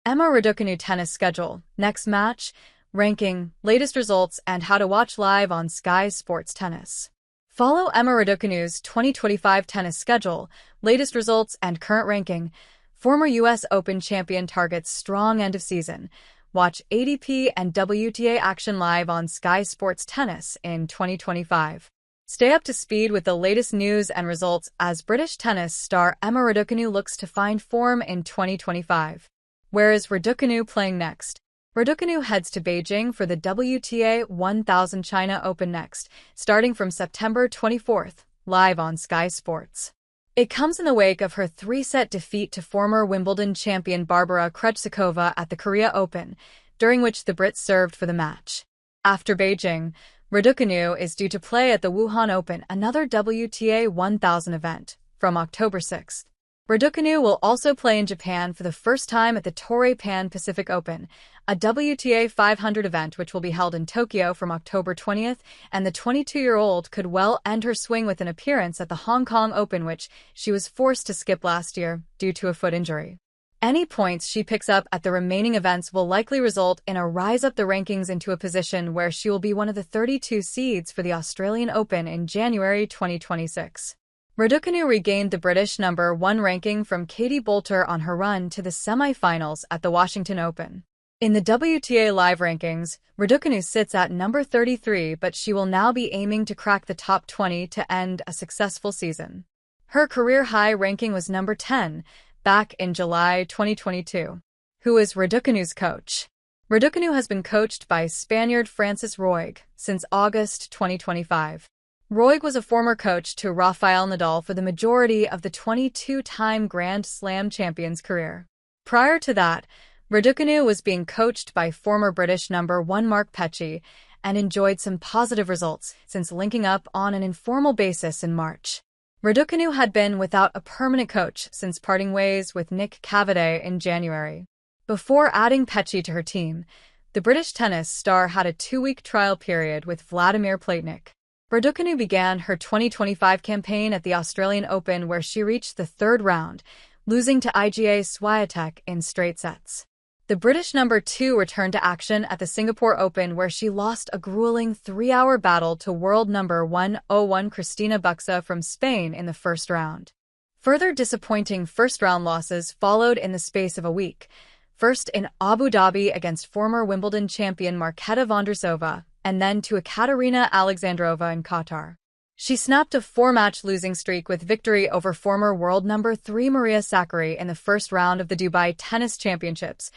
Emma Raducanu tennis schedule, next match, ranking, latest results, and how to watch live on Sky Sports Tennis. Follow Emma Raducanu's 2025 tennis schedule, latest results, and current ranking. Former U.S. Open champion targets strong end of season. Watch ATP and WTA action live on Sky Sports Tennis in 2025. Stay up to speed with the latest news and results as British tennis star Emma Raducanu looks to find form in 2025. Where is Raducanu playing next? Raducanu heads to Beijing for the WTA 1000 China Open next, starting from September 24th, live on Sky Sports. It comes in the wake of her three-set defeat to former Wimbledon champion Barbara Krejcikova at the Korea Open, during which the Brit served for the match. After Beijing, Raducanu is due to play at the Wuhan Open, another WTA 1000 event, from October 6th. Raducanu will also play in Japan for the first time at the Toray Pan-Pacific Open, a WTA 500 event which will be held in Tokyo from October 20th, and the 22-year-old could well end her swing with an appearance at the Hong Kong Open, which she was forced to skip last year due to a foot injury. Any points she picks up at the remaining events will likely result in a rise up the rankings into a position where she will be one of the 32 seeds for the Australian Open in January 2026. Raducanu regained the British number 1 ranking from Katie Boulter on her run to the semi-finals at the Washington Open. In the WTA Live rankings, Raducanu sits at number 33, but she will now be aiming to crack the top 20 to end a successful season. Her career-high ranking was number 10, back in July 2022. Who is Raducanu's coach? Raducanu has been coached by Spaniard Francis Roig since August 2025. Roig was a former coach to Rafael Nadal for the majority of the 22-time Grand Slam champion's career. Prior to that, Raducanu was being coached by former British number 1 Mark Petchey and enjoyed some positive results since linking up on an informal basis in March. Raducanu had been without a permanent coach since parting ways with Nick Cavaday in January. Before adding Petchey to her team, the British tennis star had a 2-week trial period with Vladimir Platnik. Raducanu began her 2025 campaign at the Australian Open, where she reached the third round, losing to Iga Swiatek in straight sets. The British number 2 returned to action at the Singapore Open, where she lost a grueling 3-hour battle to world number 101 Cristina Buxa from Spain in the first round. Further disappointing first-round losses followed in the space of a week, first in Abu Dhabi against former Wimbledon champion Marketa Vondrousova, and then to Ekaterina Alexandrova in Qatar. She snapped a 4-match losing streak with victory over former world number 3 Maria Sakkari in the first round of the Dubai Tennis Championships,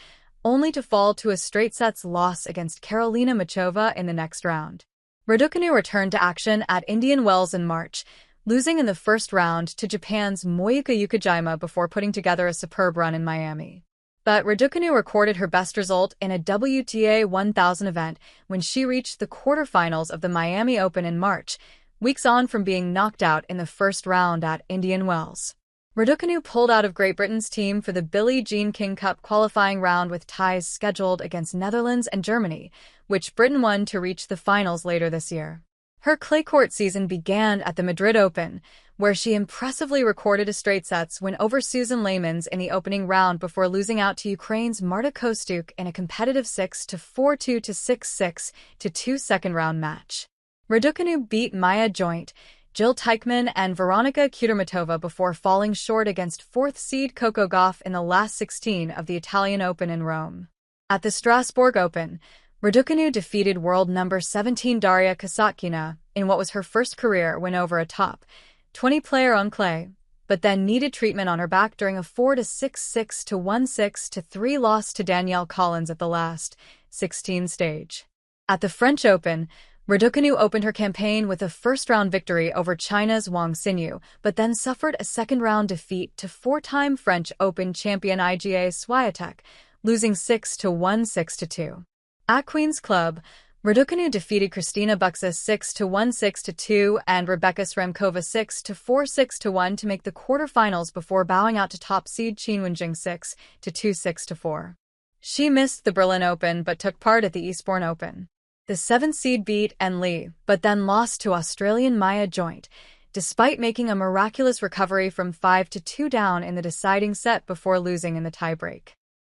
only to fall to a straight sets loss against Karolina Machova in the next round. Raducanu returned to action at Indian Wells in March, losing in the first round to Japan's Moyuka Yukijima before putting together a superb run in Miami. But Raducanu recorded her best result in a WTA 1000 event when she reached the quarterfinals of the Miami Open in March, weeks on from being knocked out in the first round at Indian Wells. Raducanu pulled out of Great Britain's team for the Billie Jean King Cup qualifying round with ties scheduled against Netherlands and Germany, which Britain won to reach the finals later this year. Her clay court season began at the Madrid Open, where she impressively recorded a straight sets win over Susan Layman's in the opening round before losing out to Ukraine's Marta Kostyuk in a competitive 6-4 2-6-6 2 second-round match. Raducanu beat Maya Joint, Jill Teichmann, and Veronika Kudermetova before falling short against 4th seed Coco Gauff in the last 16 of the Italian Open in Rome. At the Strasbourg Open, Raducanu defeated world number 17 Daria Kasatkina in what was her first career win over a top 20 player on clay, but then needed treatment on her back during a 4-6-6 1-6-3 loss to Danielle Collins at the last 16 stage. At the French Open, Raducanu opened her campaign with a first-round victory over China's Wang Xinyu, but then suffered a second-round defeat to 4-time French Open champion Iga Swiatek, losing 6-1 6-2. At Queen's Club, Raducanu defeated Cristina Buxa 6-1 6-2 and Rebecca Sremkova 6-4 6-1 to make the quarterfinals before bowing out to top seed Qin Wenjing 6-2 6-4. She missed the Berlin Open but took part at the Eastbourne Open. The 7th seed beat En Li, but then lost to Australian Maya Joint, despite making a miraculous recovery from 5-2 down in the deciding set before losing in the tiebreak.